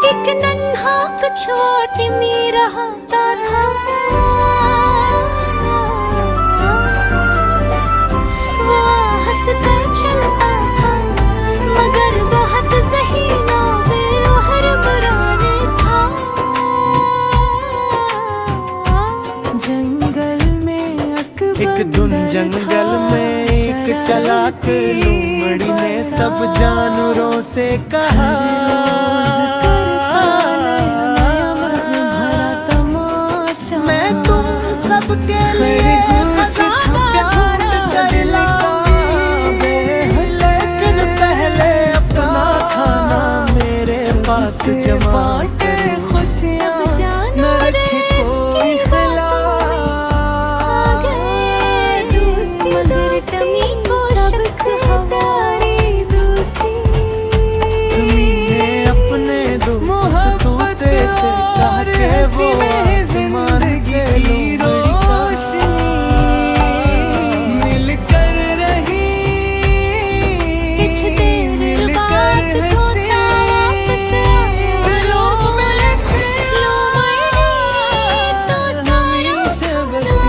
एक नन्हा कछुआ टिमी रहता था, वो हंसकर चलता था मगर बहुत ज़हीना बेहर बराने था। जंगल में एक धुन जंगल में एक चालाक लोमड़ी ने सब जानवरों से कहा, मैं तुम सबके लिए खजाना ढूंढ कर लाऊंगी, लेकिन पहले अपना खाना मेरे पास जमा कर। खुशियाँ न रखे कोई खिला, अपने दोस्त तोते से कहा के वो आसमान से रोशनी मिलकर रही, मिलकर हंसी, दिलों में हमेशा बसी।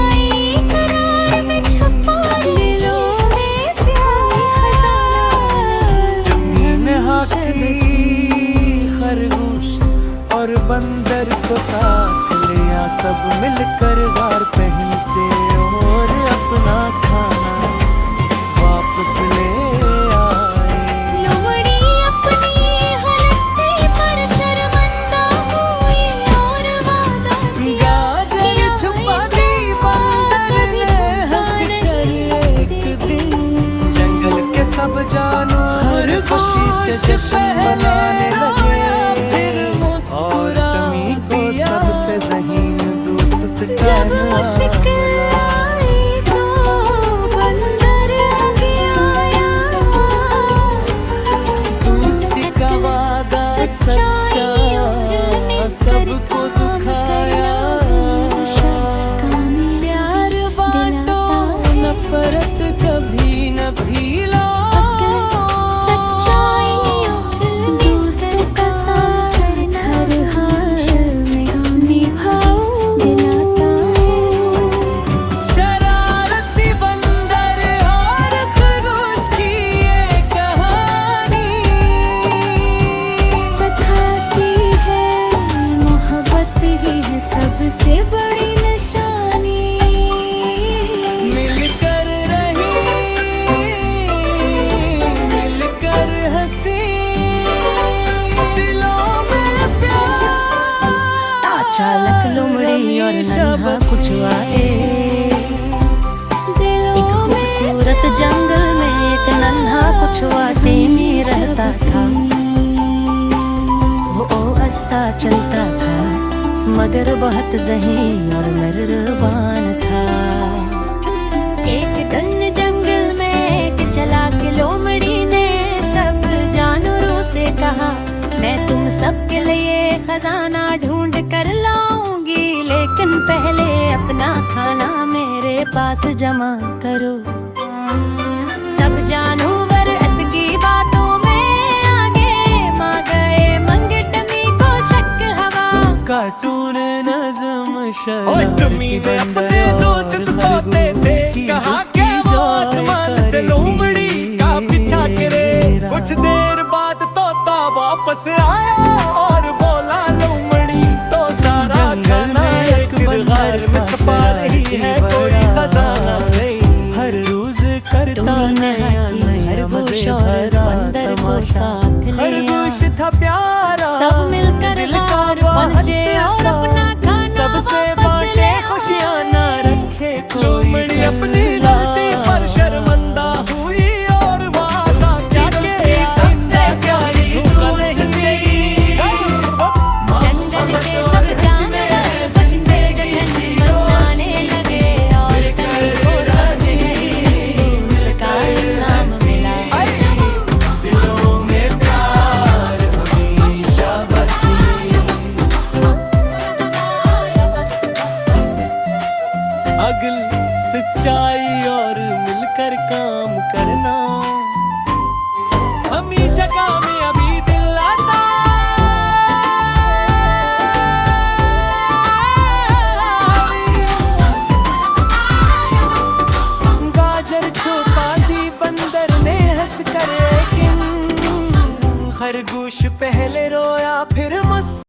जमीन हाथी खरगोश और बंदर को साथ लिया, सब मिलकर गार पहुंचे और अपना खाना वापस ले आए। लोमड़ी अपनी गलती पर शर्मिंदा हुई और वादा किया, गाजर छुपा दी बंदर ने हंस कर एक दिन, जंगल के सब जानवर खुशी से जश्न मनाने लगे और टमी को सबसे ज़हीन दोस्त जब मुश्किल आई तो बंदर आगे आया, दोस्ती का वादा सच्चा सबको दुखाया, प्यार बांटो नफरत कभी न भूलो, सबसे बड़ी निशानी। मिलकर रही, मिलकर हंसी, दिलों में प्यार। चालक लोमड़ी और नन्हा कछुआ एक खूबसूरत जंगल में एक नन्हा कछुआ टेमी रहता था, वो आहिस्ता चलता था मगर बहुत ज़हीन और मेहरबान था। एक दिन जंगल में एक चालाक लोमड़ी ने सब जानवरों से कहा, मैं तुम सबके लिए खजाना ढूंढ कर लाऊंगी, लेकिन पहले अपना खाना मेरे पास जमा करो। सब जानवर इसकी बातों में आगे मां गए, मंगे टमी को शक हवा। कार्टून नज़म टमी ने अपने दोस्त तोते से कहा कि वो आसमान से लोमड़ी का पीछा करे। कुछ देर बाद तोता वापस आया और बोला, लोमड़ी तो सारा खाना एक घर में छुपा रही है, कोई खजाना नहीं। हर रोज करता नया खरगोश और बंदर को साथ ले, खरगोश था प्यारा, सब मिलकर घर पहुंचे और अपना खाना सबसे वापस बांटे ले खुशियाँ ना रखे कोई। लोमड़ी अपनी गलती पर शर्मिंदा हुई और वादा क्या के सबसे प्यारी धोखा नहीं देगी। जंगल के सब जानवर खुशी से जश्न मनाने लगे और टमी को सबसे ज़हीन दोस्त का इनाम मिला। दिलों में प्यार हमेशा बसी। अगल सच्चाई और मिलकर काम करना हमेशा कामयाबी दिलाता। खरगोश पहले रोया फिर मस